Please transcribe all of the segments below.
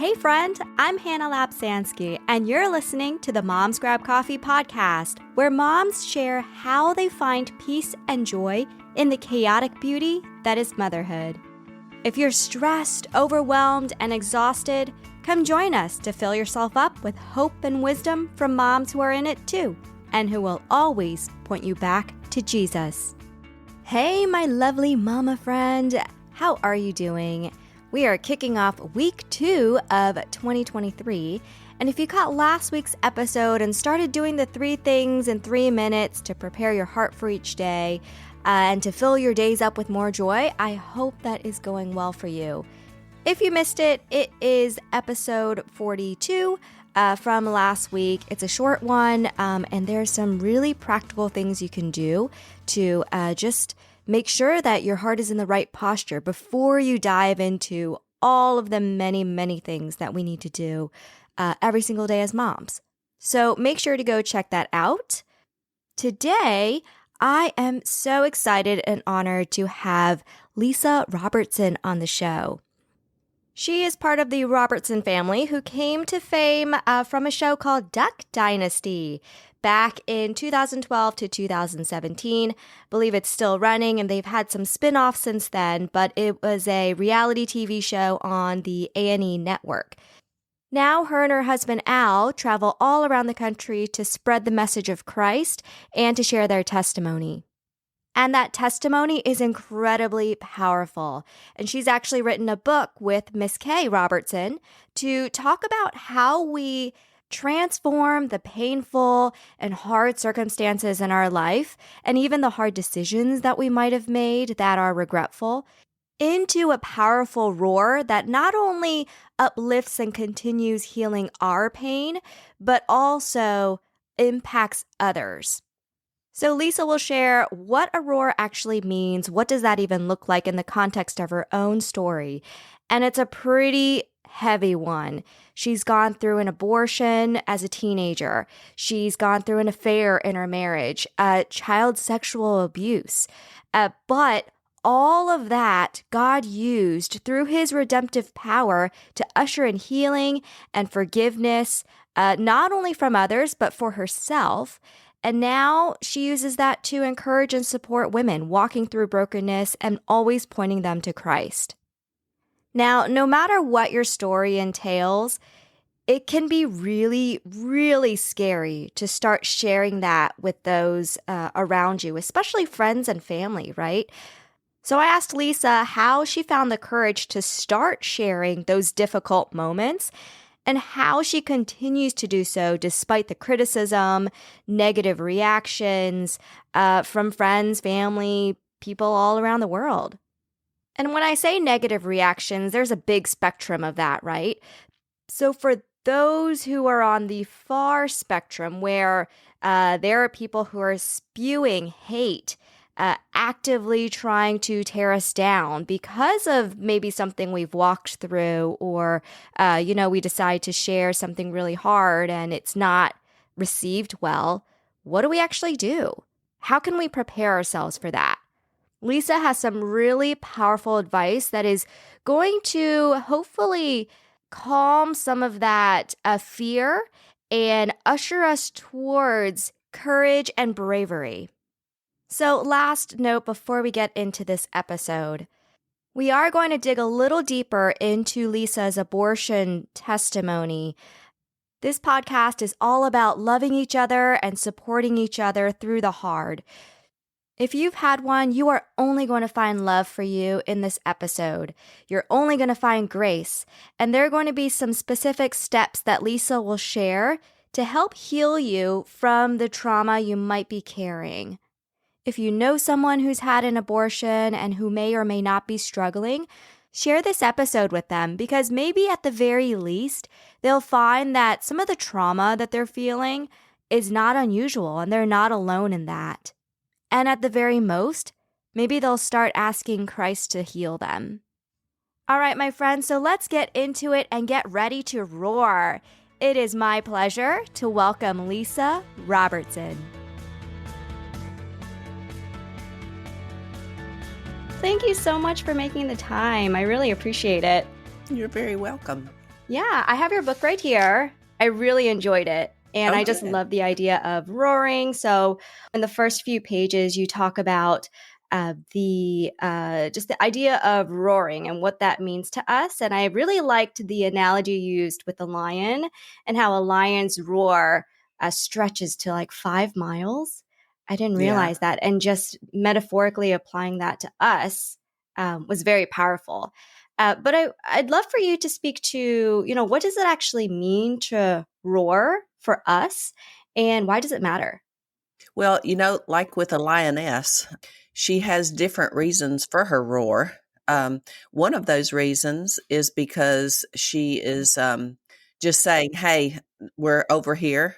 Hey friend, I'm Hannah Lapsansky, and you're listening to the Moms Grab Coffee podcast, where moms share how they find peace and joy in the chaotic beauty that is motherhood. If you're stressed, overwhelmed, and exhausted, come join us to fill yourself up with hope and wisdom from moms who are in it too, and who will always point you back to Jesus. Hey, my lovely mama friend, how are you doing? We are kicking off week 2 of 2023, and if you caught last week's episode and started doing the 3 things in 3 minutes to prepare your heart for each day and to fill your days up with more joy, I hope that is going well for you. If you missed it, it is episode 42 from last week. It's a short one, and there's some really practical things you can do to just make sure that your heart is in the right posture before you dive into all of the many, many things that we need to do every single day as moms. So make sure to go check that out. Today, I am so excited and honored to have Lisa Robertson on the show. She is part of the Robertson family who came to fame from a show called Duck Dynasty back in 2012 to 2017. I believe it's still running, and they've had some spin-offs since then, but it was a reality TV show on the A&E network. Now, her and her husband, Al, travel all around the country to spread the message of Christ and to share their testimony. And that testimony is incredibly powerful. And she's actually written a book with Miss Kay Robertson to talk about how we transform the painful and hard circumstances in our life, and even the hard decisions that we might have made that are regretful, into a powerful roar that not only uplifts and continues healing our pain, but also impacts others. So Lisa will share what a roar actually means, what does that even look like in the context of her own story, and it's a pretty heavy one. She's gone through an abortion as a teenager. She's gone through an affair in her marriage, child sexual abuse. But all of that God used through his redemptive power to usher in healing and forgiveness, not only from others, but for herself. And now she uses that to encourage and support women walking through brokenness and always pointing them to Christ. Now, no matter what your story entails, it can be really, really scary to start sharing that with those around you, especially friends and family, right? So I asked Lisa how she found the courage to start sharing those difficult moments and how she continues to do so despite the criticism, negative reactions from friends, family, people all around the world. And when I say negative reactions, there's a big spectrum of that, right? So for those who are on the far spectrum where there are people who are spewing hate, actively trying to tear us down because of maybe something we've walked through, or, we decide to share something really hard and it's not received well, what do we actually do? How can we prepare ourselves for that? Lisa has some really powerful advice that is going to hopefully calm some of that fear and usher us towards courage and bravery. So last note before we get into this episode, we are going to dig a little deeper into Lisa's abortion testimony. This podcast is all about loving each other and supporting each other through the hard. If you've had one, you are only going to find love for you in this episode. You're only going to find grace, and there are going to be some specific steps that Lisa will share to help heal you from the trauma you might be carrying. If you know someone who's had an abortion and who may or may not be struggling, share this episode with them, because maybe at the very least, they'll find that some of the trauma that they're feeling is not unusual and they're not alone in that. And at the very most, maybe they'll start asking Christ to heal them. All right, my friends, so let's get into it and get ready to roar. It is my pleasure to welcome Lisa Robertson. Thank you so much for making the time. I really appreciate it. You're very welcome. Yeah, I have your book right here. I really enjoyed it. And Oh, I just good. love the idea of roaring. So, in the first few pages, you talk about the just the idea of roaring and what that means to us. And I really liked the analogy used with the lion and how a lion's roar stretches to like 5 miles. I didn't Yeah. realize that. And just metaphorically applying that to us was very powerful. But I'd love for you to speak to, what does it actually mean to roar for us and why does it matter? Well, like with a lioness, she has different reasons for her roar. One of those reasons is because she is just saying, "Hey, we're over here.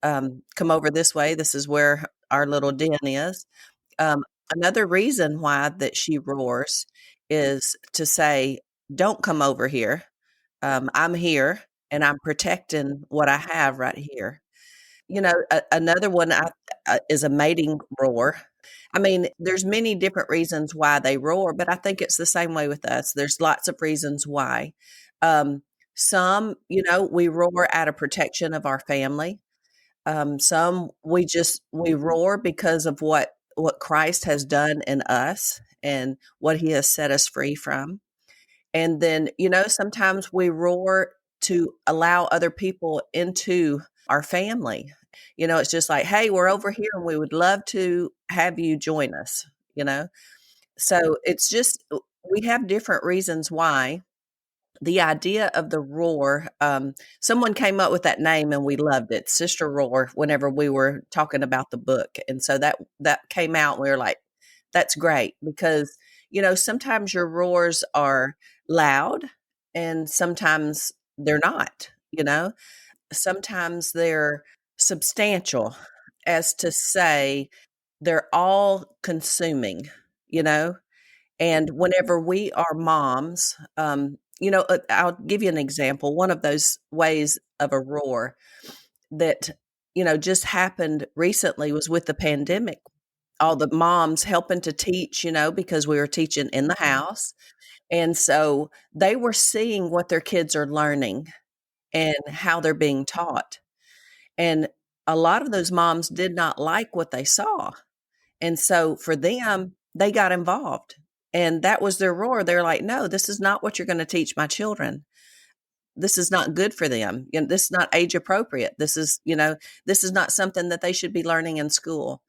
Come over this way. This is where our little den is." Um, Another reason why that she roars is to say, "Don't come over here. I'm here, and I'm protecting what I have right here." Another one is a mating roar. I mean, there's many different reasons why they roar, but I think it's the same way with us. There's lots of reasons why. Um, some, we roar out of protection of our family. Some we roar because of what Christ has done in us and what He has set us free from. And then, sometimes we roar to allow other people into our family. It's just like, hey, we're over here and we would love to have you join us, you know? So it's just, we have different reasons why. The idea of the roar, someone came up with that name and we loved it, Sister Roar, whenever we were talking about the book. And so that came out and we were like, that's great because, sometimes your roars are loud and sometimes they're not, sometimes they're substantial as to say they're all consuming, you know? And whenever we are moms, I'll give you an example. One of those ways of a roar that, just happened recently was with the pandemic. All the moms helping to teach, because we were teaching in the house. And so they were seeing what their kids are learning and how they're being taught. And a lot of those moms did not like what they saw. And so for them, they got involved. And that was their roar. They're like, no, this is not what you're going to teach my children. This is not good for them. This is not age appropriate. This is not something that they should be learning in school.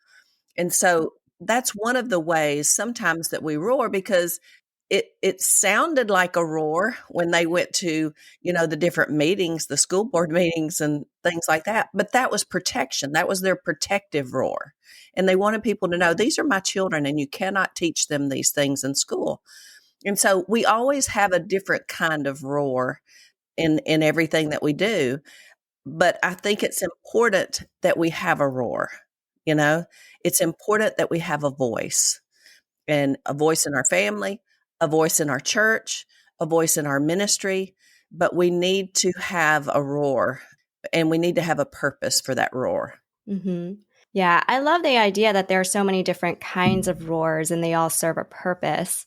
And so that's one of the ways sometimes that we roar because it sounded like a roar when they went to, the different meetings, the school board meetings and things like that. But that was protection. That was their protective roar. And they wanted people to know these are my children and you cannot teach them these things in school. And so we always have a different kind of roar in everything that we do. But I think it's important that we have a roar, you know? It's important that we have a voice, and a voice in our family, a voice in our church, a voice in our ministry, but we need to have a roar and we need to have a purpose for that roar. Hmm. Yeah, I love the idea that there are so many different kinds of roars and they all serve a purpose.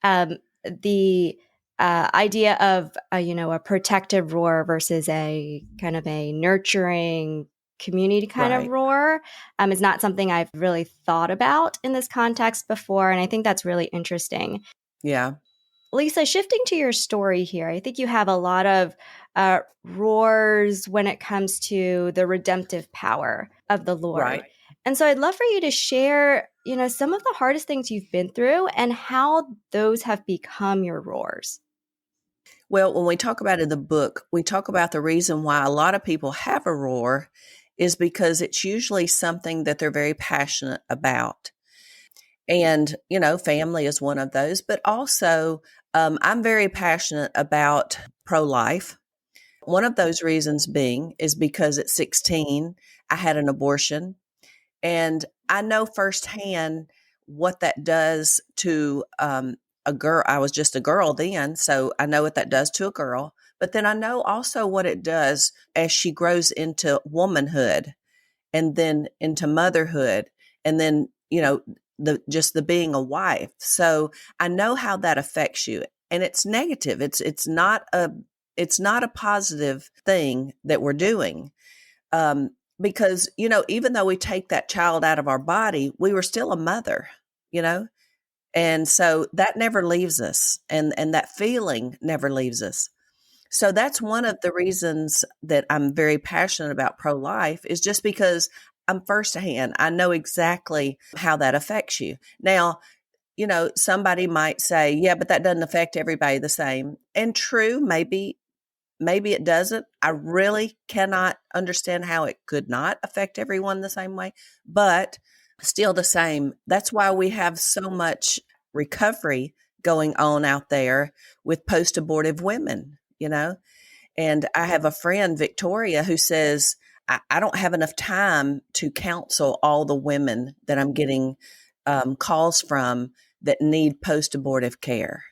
The idea of a protective roar versus a kind of a nurturing community kind of Right. roar is not something I've really thought about in this context before, and I think that's really interesting. Yeah. Lisa, shifting to your story here, I think you have a lot of roars when it comes to the redemptive power of the Lord. Right. And so I'd love for you to share, some of the hardest things you've been through and how those have become your roars. Well, when we talk about in the book, we talk about the reason why a lot of people have a roar is because it's usually something that they're very passionate about. And, family is one of those, but also I'm very passionate about pro life. One of those reasons being is because at 16, I had an abortion. And I know firsthand what that does to a girl. I was just a girl then. So I know what that does to a girl. But then I know also what it does as she grows into womanhood and then into motherhood. And then, the being a wife. So I know how that affects you. And it's negative. It's not it's not a positive thing that we're doing. Because, even though we take that child out of our body, we were still a mother, you know? And so that never leaves us, and that feeling never leaves us. So that's one of the reasons that I'm very passionate about pro-life, is just because I'm firsthand. I know exactly how that affects you. Now, somebody might say, yeah, but that doesn't affect everybody the same. And true, maybe it doesn't. I really cannot understand how it could not affect everyone the same way, but still the same. That's why we have so much recovery going on out there with post-abortive women, And I have a friend, Victoria, who says, I don't have enough time to counsel all the women that I'm getting calls from that need post-abortive care.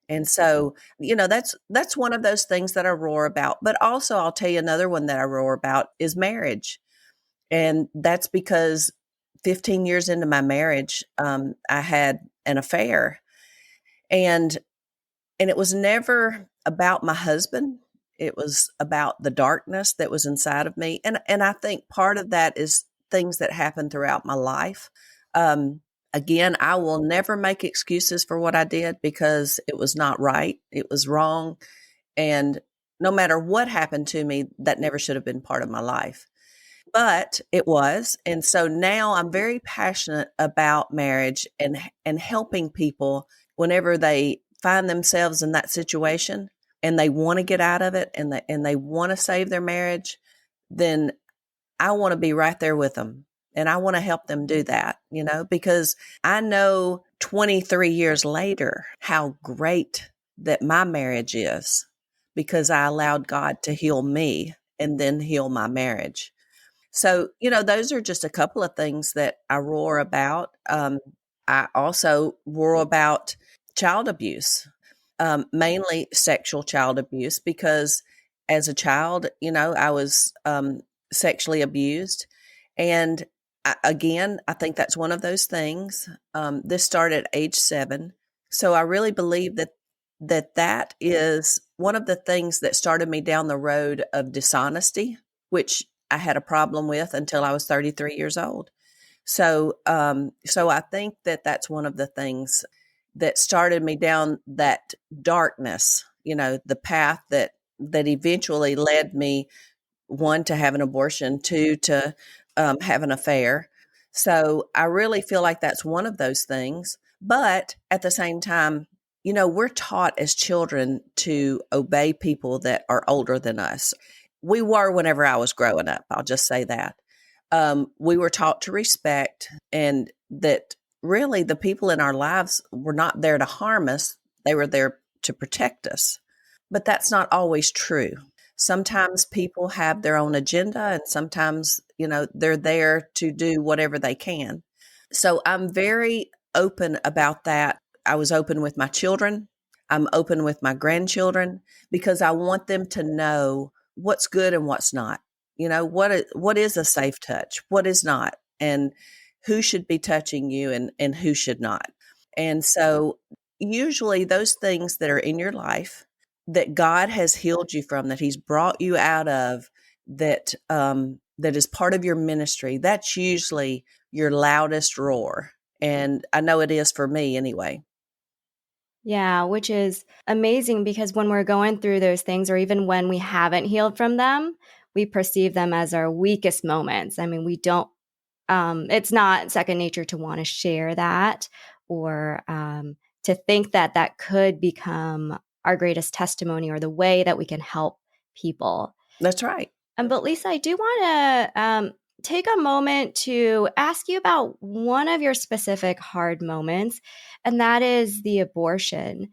And so, that's one of those things that I roar about. But also, I'll tell you another one that I roar about is marriage. And that's because 15 years into my marriage, I had an affair. And it was never about my husband. It was about the darkness that was inside of me. And I think part of that is things that happened throughout my life. Again, I will never make excuses for what I did, because it was not right. It was wrong. And no matter what happened to me, that never should have been part of my life. But it was. And so now I'm very passionate about marriage and helping people whenever they find themselves in that situation and they want to get out of it, and they want to save their marriage. Then I want to be right there with them. And I want to help them do that, because I know 23 years later how great that my marriage is, because I allowed God to heal me and then heal my marriage. So, those are just a couple of things that I roar about. I also roar about child abuse, mainly sexual child abuse, because as a child, I was sexually abused. And again, I think that's one of those things. This started at age 7. So I really believe that is one of the things that started me down the road of dishonesty, which I had a problem with until I was 33 years old. So I think that that's one of the things that started me down that darkness, the path that eventually led me, 1, to have an abortion, 2, to have an affair. So I really feel like that's one of those things. But at the same time, we're taught as children to obey people that are older than us. We were whenever I was growing up. I'll just say that. We were taught to respect, and that really the people in our lives were not there to harm us. They were there to protect us. But that's not always true. Sometimes people have their own agenda, and sometimes, they're there to do whatever they can. So I'm very open about that. I was open with my children. I'm open with my grandchildren, because I want them to know what's good and what's not. What is a safe touch? What is not? And who should be touching you, and who should not? And so usually those things that are in your life that God has healed you from, that He's brought you out of, that is part of your ministry, that's usually your loudest roar. And I know it is for me anyway. Yeah, which is amazing, because when we're going through those things, or even when we haven't healed from them, we perceive them as our weakest moments. I mean, we don't, it's not second nature to want to share that, or to think that that could become our greatest testimony, or the way that we can help people. That's right. But Lisa, I do want to take a moment to ask you about one of your specific hard moments, and that is the abortion.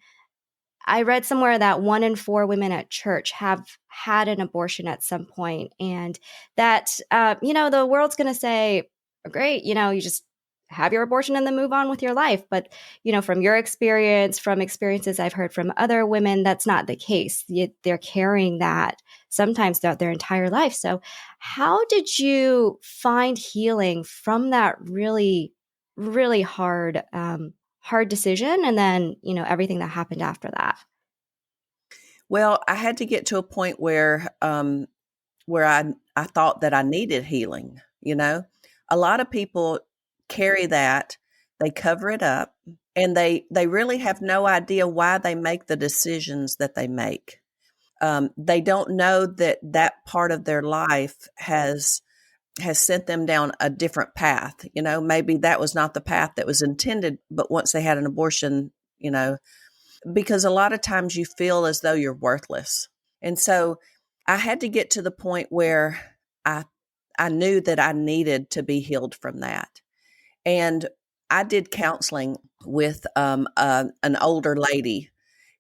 I read somewhere that 1 in 4 women at church have had an abortion at some point, and that, the world's going to say, great, you just have your abortion and then move on with your life. But, from your experience, from experiences I've heard from other women, that's not the case. They're carrying that sometimes throughout their entire life. So how did you find healing from that really, really hard decision, and then, everything that happened after that? Well, I had to get to a point where I thought that I needed healing, you know? A lot of people carry that, they cover it up, and they really have no idea why they make the decisions that they make. They don't know that that part of their life has sent them down a different path. You know, maybe that was not the path that was intended, but once they had an abortion, you know, because a lot of times you feel as though you're worthless. And so I had to get to the point where I I knew that I needed to be healed from that. And I did counseling with an older lady.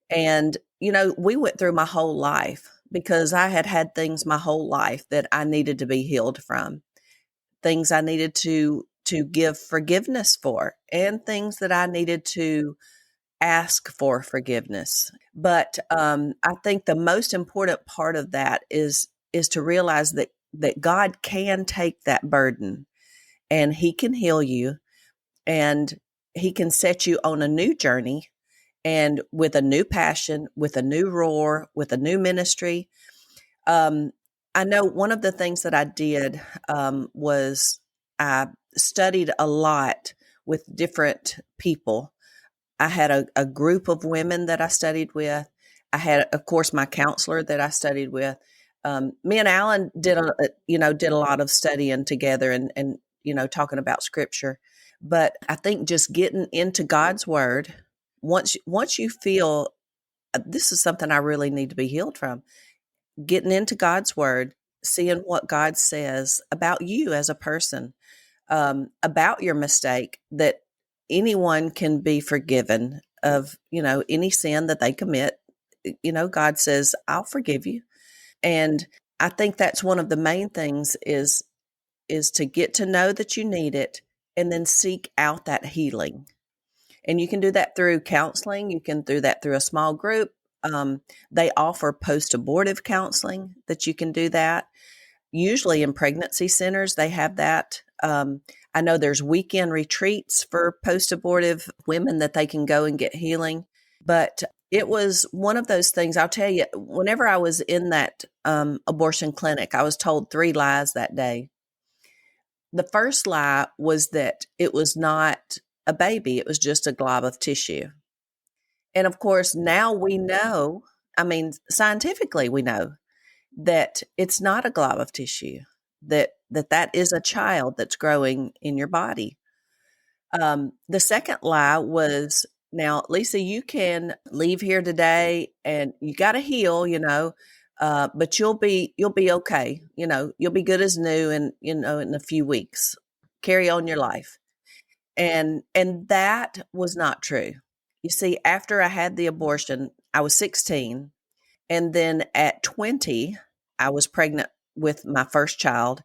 And, you know, we went through my whole life because I had had things my whole life that I needed to be healed from, things I needed to give forgiveness for, and things that I needed to ask for forgiveness. But I think the most important part of that is to realize that God can take that burden and He can heal you, and He can set you on a new journey, and with a new passion, with a new roar, with a new ministry. Um, I know one of the things that I did was I studied a lot with different people. I had a group of women that I studied with. I had, of course, my counselor that I studied with. Me and Alan did a lot of studying together and talking about scripture. But I think just getting into God's word, once you feel this is something I really need to be healed from, getting into God's word, seeing what God says about you as a person, about your mistake, that anyone can be forgiven of, any sin that they commit. God says, I'll forgive you. And I think that's one of the main things is to get to know that you need it and then seek out that healing. And you can do that through counseling. You can do that through a small group. They offer post-abortive counseling that you can do that. Usually in pregnancy centers, they have that. I know there's weekend retreats for post-abortive women that they can go and get healing. But it was one of those things, I'll tell you, whenever I was in that abortion clinic, I was told 3 lies that day. The first lie was that it was not a baby, it was just a glob of tissue. And of course, now we know, I mean, scientifically, we know that it's not a glob of tissue, that is a child that's growing in your body. The second lie was, now, Lisa, you can leave here today and you got to heal, but you'll be okay. You'll be good as new in a few weeks. Carry on your life. And that was not true. You see, after I had the abortion, I was 16. And then at 20, I was pregnant with my first child,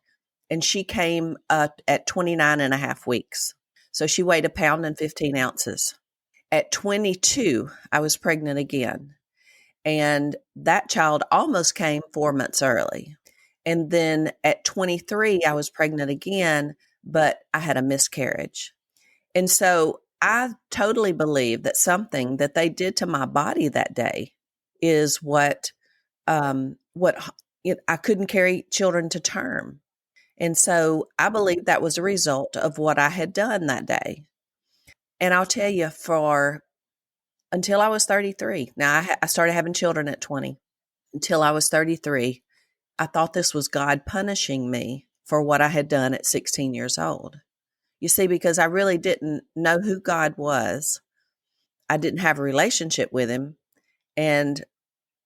and she came up at 29 and a half weeks. So she weighed 1 pound and 15 ounces. At 22, I was pregnant again. And that child almost came 4 months early. And then at 23, I was pregnant again, but I had a miscarriage. And so I totally believe that something that they did to my body that day is I couldn't carry children to term. And so I believe that was a result of what I had done that day. And I'll tell you, for until I was 33, now I started having children at 20. Until I was 33, I thought this was God punishing me for what I had done at 16 years old. You see, because I really didn't know who God was. I didn't have a relationship with him, and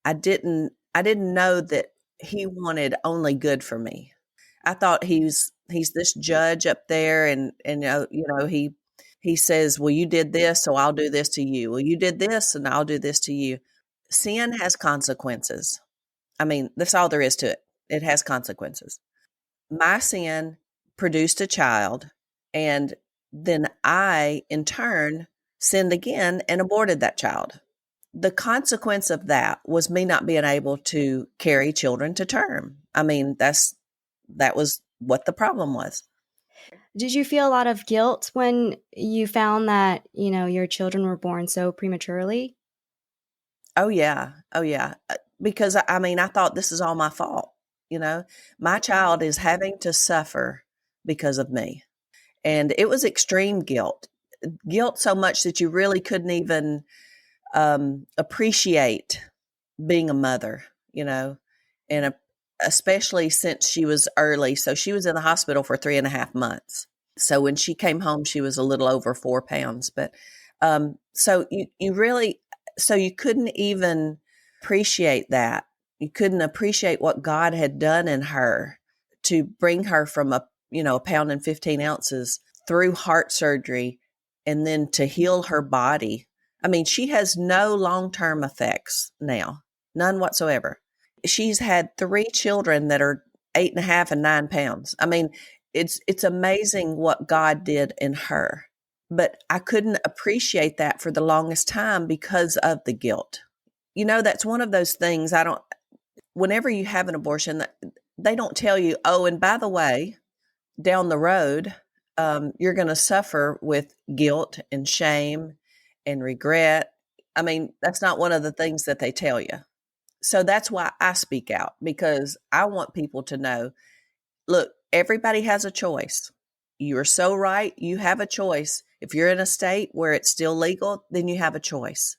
I didn't know that he wanted only good for me. I thought he's this judge up there, and he says, "Well, you did this, so I'll do this to you. Well, you did this, and I'll do this to you." Sin has consequences. I mean, that's all there is to it. It has consequences. My sin produced a child, and then I, in turn, sinned again and aborted that child. The consequence of that was me not being able to carry children to term. I mean, that was what the problem was. Did you feel a lot of guilt when you found that, your children were born so prematurely? Oh yeah. Oh yeah. because I mean, I thought this is all my fault. My child is having to suffer because of me. And it was extreme guilt so much that you really couldn't even appreciate being a mother, and especially since she was early. So she was in the hospital for 3.5 months. So when she came home, she was a little over 4 pounds. But so you really, so you couldn't even appreciate that. You couldn't appreciate what God had done in her to bring her from a pound and 15 ounces through heart surgery and then to heal her body. I mean, she has no long-term effects now, none whatsoever. She's had 3 children that are 8.5 and 9 pounds. I mean, it's amazing what God did in her. But I couldn't appreciate that for the longest time because of the guilt. That's one of those things whenever you have an abortion, they don't tell you, oh, and by the way, down the road, you're going to suffer with guilt and shame and regret. I mean, that's not one of the things that they tell you. So that's why I speak out, because I want people to know, look, everybody has a choice. You are so right. You have a choice. If you're in a state where it's still legal, then you have a choice.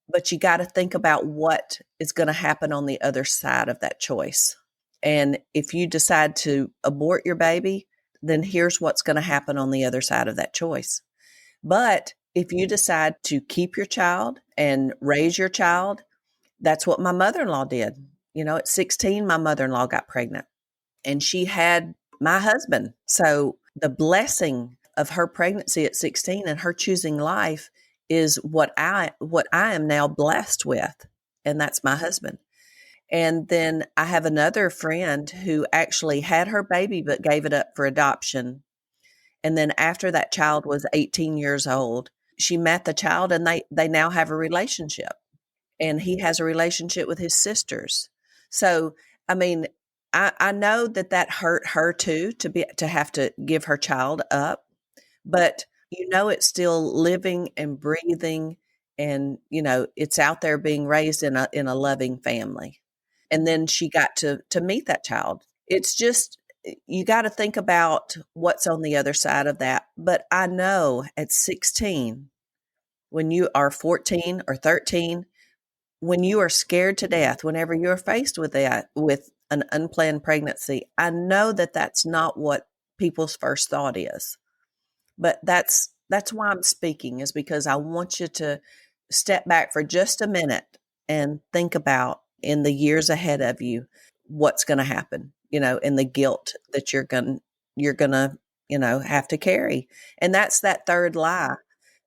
But you got to think about what is going to happen on the other side of that choice. And if you decide to abort your baby, then here's what's going to happen on the other side of that choice. But if you decide to keep your child and raise your child, that's what my mother-in-law did. At 16, my mother-in-law got pregnant and she had my husband. So the blessing of her pregnancy at 16 and her choosing life is what I am now blessed with. And that's my husband. And then I have another friend who actually had her baby, but gave it up for adoption. And then after that child was 18 years old, she met the child and they now have a relationship. And he has a relationship with his sisters. So, I mean, I know that hurt her too, to have to give her child up, but it's still living and breathing, and it's out there being raised in a loving family. And then she got to meet that child. It's just, you got to think about what's on the other side of that. But I know at 16, when you are 14 or 13, when you are scared to death, whenever you're faced with an unplanned pregnancy, I know that that's not what people's first thought is. But that's why I'm speaking, is because I want you to step back for just a minute and think about, in the years ahead of you, what's going to happen, and the guilt that you're going to, have to carry. And that's that third lie.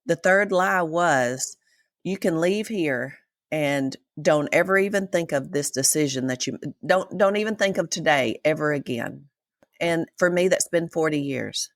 The third lie was, you can leave here and don't ever even think of this decision that you don't even think of today ever again. And for me, that's been 40 years.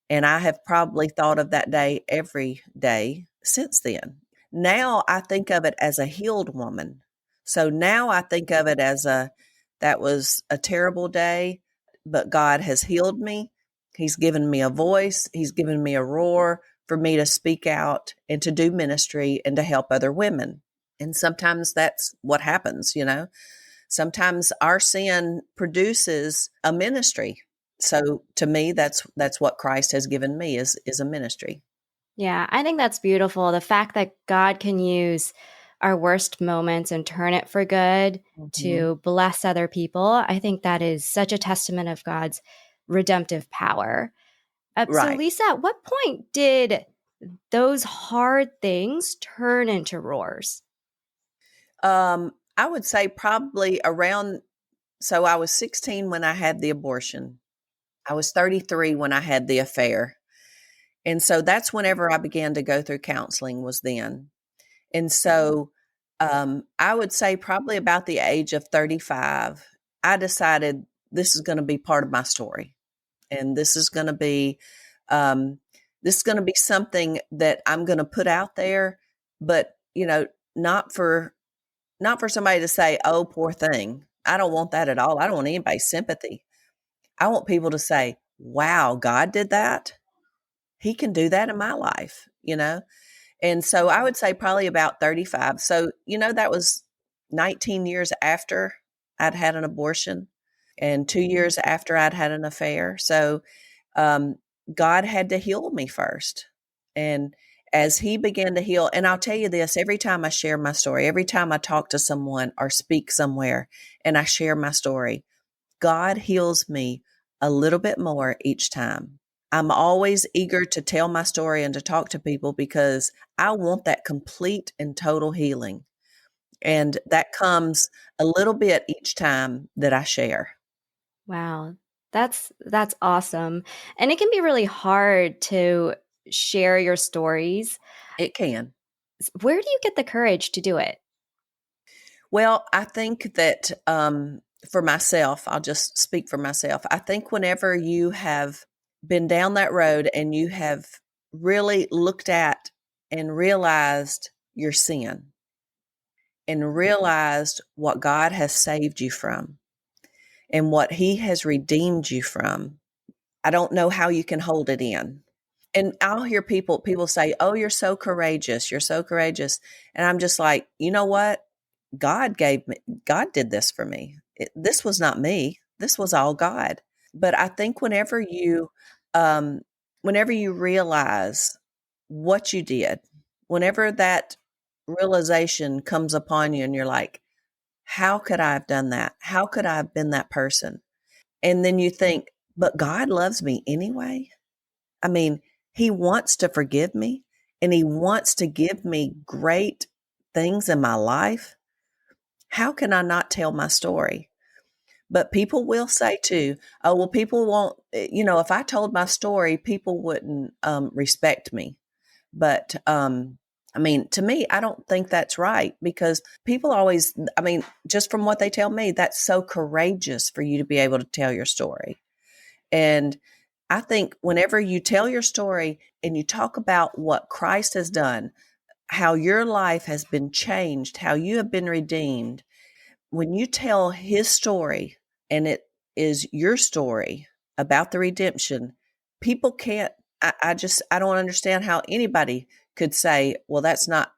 And I have probably thought of that day every day since then. Now I think of it as a healed woman. So now I think of it as that was a terrible day, but God has healed me. He's given me a voice. He's given me a roar for me to speak out and to do ministry and to help other women. And sometimes that's what happens, Sometimes our sin produces a ministry. So to me, that's what Christ has given me is a ministry. Yeah, I think that's beautiful. The fact that God can use our worst moments and turn it for good to bless other people. I think that is such a testament of God's redemptive power. So Right. Lisa, at what point did those hard things turn into roars? I would say probably around, so I was 16 when I had the abortion. I was 33 when I had the affair. And so that's whenever I began to go through counseling, was then. And so I would say probably about the age of 35, I decided this is going to be part of my story. And this is going to be something that I'm going to put out there, but not for somebody to say, "Oh, poor thing." I don't want that at all. I don't want anybody's sympathy. I want people to say, "Wow, God did that. He can do that in my life," And so I would say probably about 35. So, that was 19 years after I'd had an abortion and 2 years after I'd had an affair. So um, God had to heal me first. And as He began to heal, and I'll tell you this, every time I share my story, every time I talk to someone or speak somewhere and I share my story, God heals me a little bit more each time. I'm always eager to tell my story and to talk to people because I want that complete and total healing. And that comes a little bit each time that I share. Wow. That's awesome. And it can be really hard to share your stories. It can. Where do you get the courage to do it? Well, I think that for myself, I'll just speak for myself. I think whenever you have been down that road and you have really looked at and realized your sin and realized what God has saved you from and what He has redeemed you from, I don't know how you can hold it in. And I'll hear people say, "Oh, you're so courageous. You're so courageous." And I'm just like, "You know what? God did this for me. This was not me. This was all God." But I think um, whenever you realize what you did, whenever that realization comes upon you and you're like, how could I have done that? How could I have been that person? And then you think, but God loves me anyway. I mean, He wants to forgive me and He wants to give me great things in my life. How can I not tell my story? But people will say too, oh, well, people won't, if I told my story, people wouldn't respect me. But I mean, to me, I don't think that's right because people always, I mean, just from what they tell me, that's so courageous for you to be able to tell your story. And I think whenever you tell your story and you talk about what Christ has done, how your life has been changed, how you have been redeemed, when you tell His story and it is your story about the redemption, people can't, I don't understand how anybody could say, well, that's not,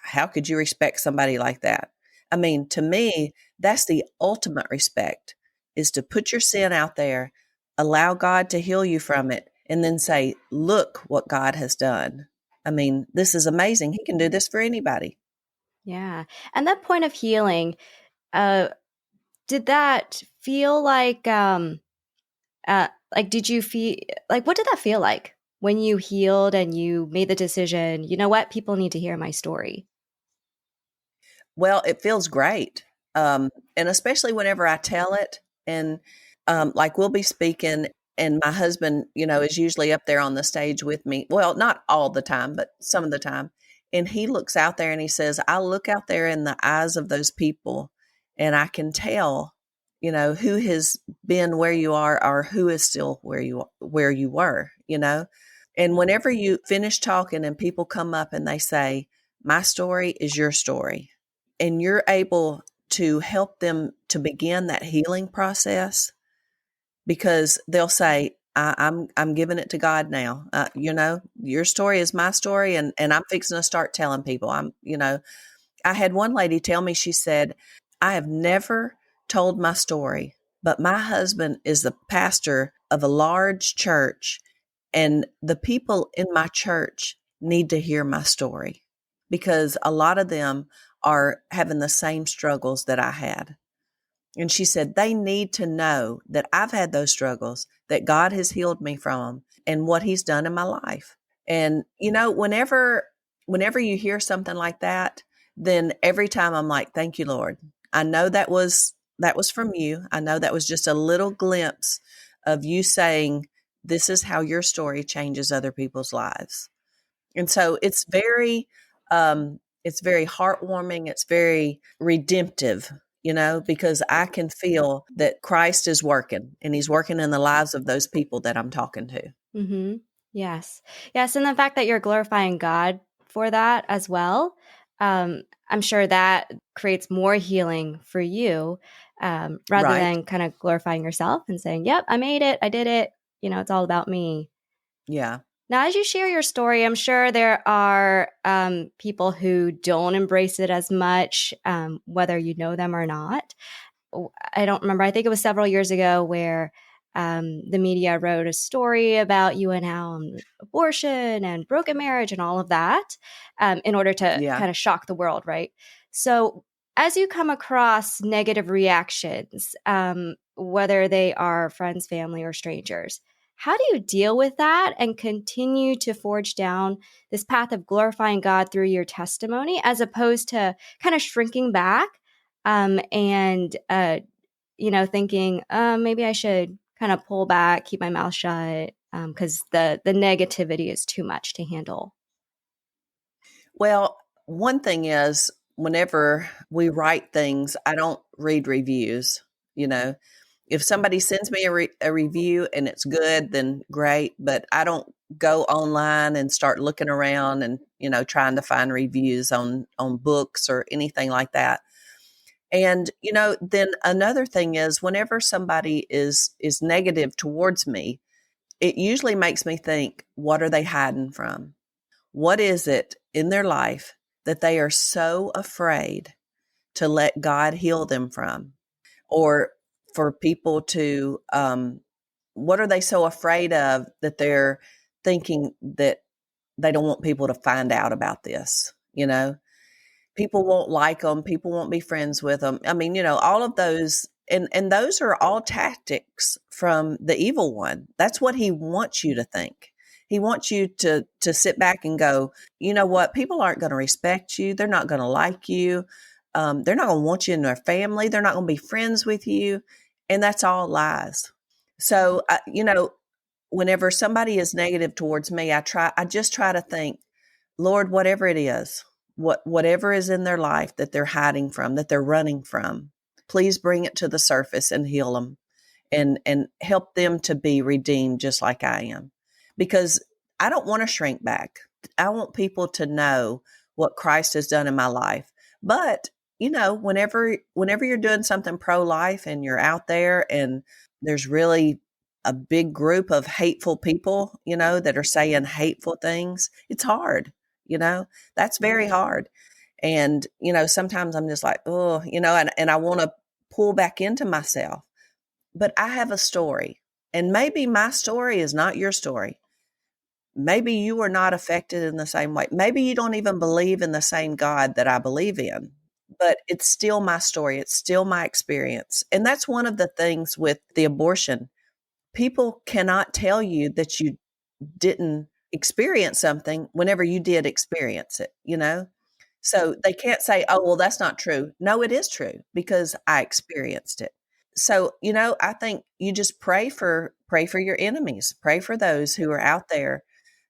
how could you respect somebody like that? I mean, to me, that's the ultimate respect is to put your sin out there, allow God to heal you from it, and then say, look what God has done. I mean, this is amazing. He can do this for anybody. Yeah. And that point of healing, uh, did that feel like did you feel like what did that feel like when you healed and you made the decision, you know what, people need to hear my story? Well, it feels great. And especially whenever I tell it and like we'll be speaking and my husband, is usually up there on the stage with me. Well, not all the time, but some of the time. And he looks out there and he says, I look out there in the eyes of those people and I can tell, who has been where you are or who is still where you were. And whenever you finish talking and people come up and they say, my story is your story and you're able to help them to begin that healing process because they'll say, I'm giving it to God now. Your story is my story and I'm fixing to start telling people. I had one lady tell me, she said, I have never told my story, but my husband is the pastor of a large church and the people in my church need to hear my story because a lot of them are having the same struggles that I had. And she said, they need to know that I've had those struggles, that God has healed me from them and what He's done in my life. And, whenever you hear something like that, then every time I'm like, thank you, Lord. I know that was from you. I know that was just a little glimpse of you saying, this is how your story changes other people's lives. And so it's very heartwarming. It's very redemptive, because I can feel that Christ is working and He's working in the lives of those people that I'm talking to. Mm-hmm. Yes. Yes. And the fact that you're glorifying God for that as well, I'm sure that creates more healing for you, rather Right. than kind of glorifying yourself and saying, yep, I made it. I did it. It's all about me. Yeah. Now, as you share your story, I'm sure there are people who don't embrace it as much, whether you know them or not. I don't remember. I think it was several years ago where the media wrote a story about you and how abortion and broken marriage and all of that in order to Yeah. kind of shock the world, right? So, as you come across negative reactions, whether they are friends, family, or strangers, how do you deal with that and continue to forge down this path of glorifying God through your testimony as opposed to kind of shrinking back and thinking maybe I should kind of pull back, keep my mouth shut because the negativity is too much to handle? Well, one thing is, whenever we write things, I don't read reviews. You know, if somebody sends me a review and it's good, then great. But I don't go online and start looking around and, trying to find reviews on books or anything like that. And, then another thing is, whenever somebody is negative towards me, it usually makes me think, what are they hiding from? What is it in their life that they are so afraid to let God heal them from? Or for people to, what are they so afraid of that they're thinking that they don't want people to find out about this? People won't like them. People won't be friends with them. I mean, all of those, and those are all tactics from the evil one. That's what he wants you to think. He wants you to sit back and go, you know what? People aren't going to respect you. They're not going to like you. They're not going to want you in their family. They're not going to be friends with you. And that's all lies. So, whenever somebody is negative towards me, I just try to think, Lord, whatever it is, whatever is in their life that they're hiding from, that they're running from, please bring it to the surface and heal them and help them to be redeemed just like I am. Because I don't want to shrink back. I want people to know what Christ has done in my life. But, whenever you're doing something pro-life and you're out there and there's really a big group of hateful people, that are saying hateful things, it's hard. That's very hard. And, sometimes I'm just like, oh, and I want to pull back into myself. But I have a story, and maybe my story is not your story. Maybe you are not affected in the same way. Maybe you don't even believe in the same God that I believe in, but it's still my story. It's still my experience. And that's one of the things with the abortion. People cannot tell you that you didn't experience something whenever you did experience it. So they can't say, oh, well, that's not true. No, it is true because I experienced it. So, I think you just pray for your enemies, pray for those who are out there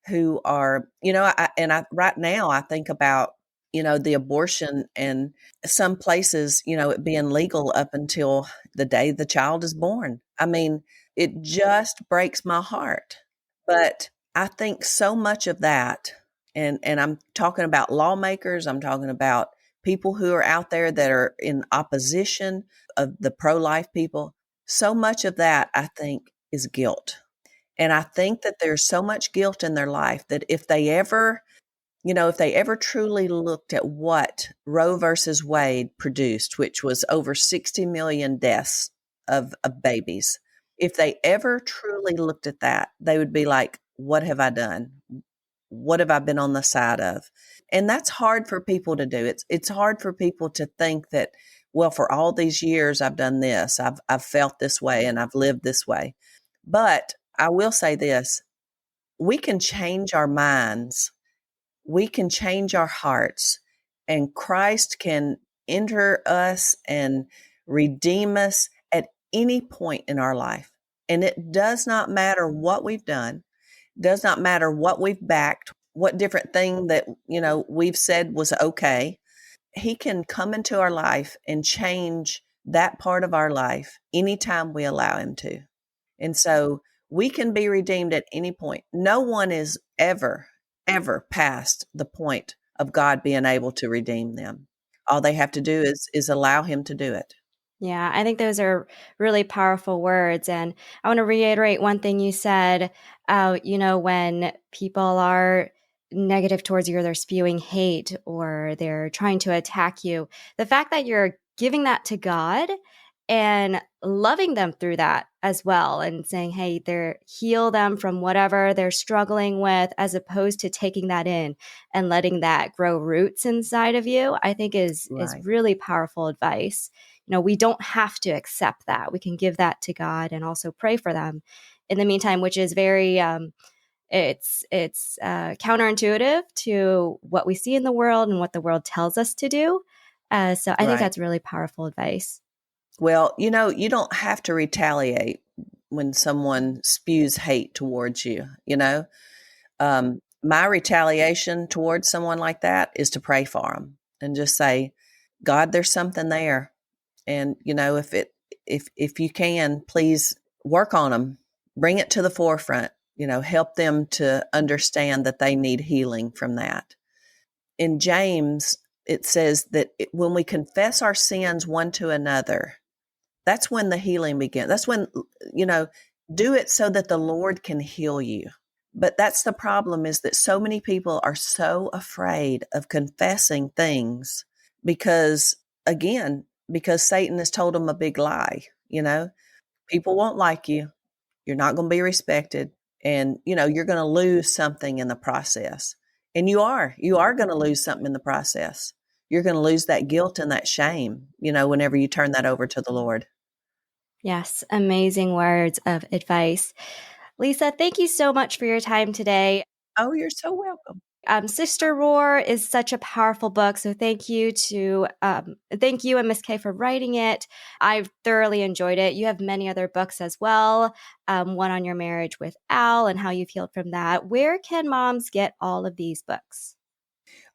who are, right now I think about, the abortion and some places, it being legal up until the day the child is born. I mean, it just breaks my heart. But I think so much of that, and I'm talking about lawmakers, I'm talking about people who are out there that are in opposition of the pro-life people. So much of that, I think, is guilt. And I think that there's so much guilt in their life that if they ever truly looked at what Roe versus Wade produced, which was over 60 million deaths of babies, if they ever truly looked at that, they would be like, what have I done? What have I been on the side of? And that's hard for people to do. It's hard for people to think that, well, for all these years I've done this, I've felt this way and I've lived this way. But I will say this, we can change our minds, we can change our hearts, and Christ can enter us and redeem us at any point in our life. And it does not matter what we've done, does not matter what we've backed, what different thing that, we've said was okay. He can come into our life and change that part of our life anytime we allow him to. And so we can be redeemed at any point. No one is ever past the point of God being able to redeem them. All they have to do is allow him to do it. Yeah, I think those are really powerful words. And I want to reiterate one thing you said. When people are negative towards you, or they're spewing hate, or they're trying to attack you, the fact that you're giving that to God and loving them through that as well, and saying, hey, heal them from whatever they're struggling with, as opposed to taking that in and letting that grow roots inside of you, I think is Right. really powerful advice. We don't have to accept that. We can give that to God and also pray for them in the meantime, which is very, it's counterintuitive to what we see in the world and what the world tells us to do. So I think Right. that's really powerful advice. Well, you don't have to retaliate when someone spews hate towards you, My retaliation towards someone like that is to pray for them and just say, God, there's something there. And, if you can, please work on them, bring it to the forefront, help them to understand that they need healing from that. In James, it says that when we confess our sins one to another, that's when the healing begins. That's when, do it so that the Lord can heal you. But that's the problem, is that so many people are so afraid of confessing things because Satan has told them a big lie. People won't like you. You're not going to be respected. And, you're going to lose something in the process. And you are going to lose something in the process. You're going to lose that guilt and that shame, whenever you turn that over to the Lord. Yes, amazing words of advice. Lisa, thank you so much for your time today. Oh, you're so welcome. Sister Roar is such a powerful book, so thank you and Miss Kay for writing it. I've thoroughly enjoyed it. You have many other books as well, one on your marriage with Al and how you've healed from that. Where can moms get all of these books?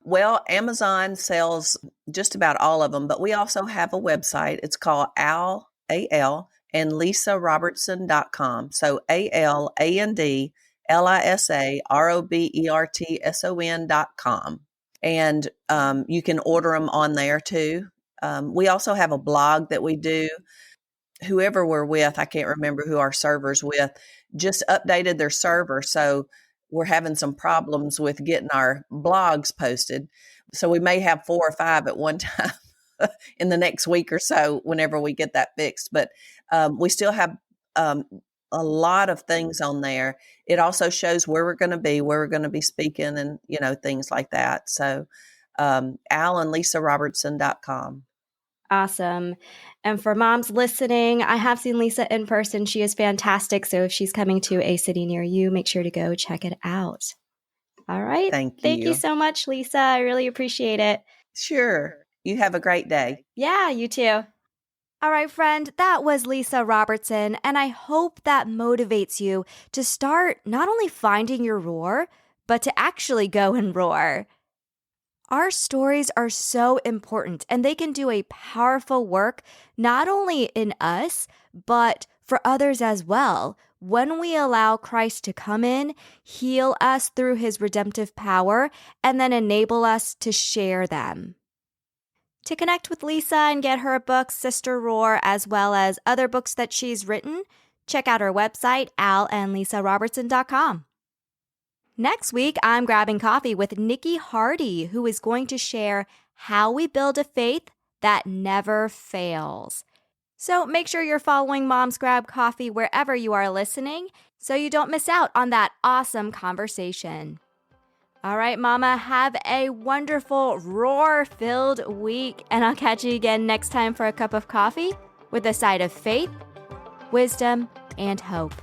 Well, Amazon sells just about all of them, but we also have a website. It's called Al, A-L, and LisaRobertson.com. So ALANDLISAROBERTSON.com. And you can order them on there too. We also have a blog that we do. Whoever we're with, I can't remember who our server's with, just updated their server. So we're having some problems with getting our blogs posted. So we may have 4 or 5 at one time in the next week or so whenever we get that fixed. But we still have a lot of things on there. It also shows where we're going to be speaking and, things like that. So AlanLisaRobertson.com. Awesome. And for moms listening, I have seen Lisa in person. She is fantastic. So if she's coming to a city near you, make sure to go check it out. All right. Thank Thank you you. so much, Lisa. I really appreciate it. Sure. You have a great day. Yeah, you too. All right, friend, that was Lisa Robertson, and I hope that motivates you to start not only finding your roar, but to actually go and roar. Our stories are so important, and they can do a powerful work not only in us, but for others as well. When we allow Christ to come in, heal us through his redemptive power, and then enable us to share them. To connect with Lisa and get her book, Sister Roar, as well as other books that she's written, check out her website, alandlisarobertson.com. Next week, I'm grabbing coffee with Nikki Hardy, who is going to share how we build a faith that never fails. So make sure you're following Moms Grab Coffee wherever you are listening so you don't miss out on that awesome conversation. All right, Mama, have a wonderful roar-filled week, and I'll catch you again next time for a cup of coffee with a side of faith, wisdom, and hope.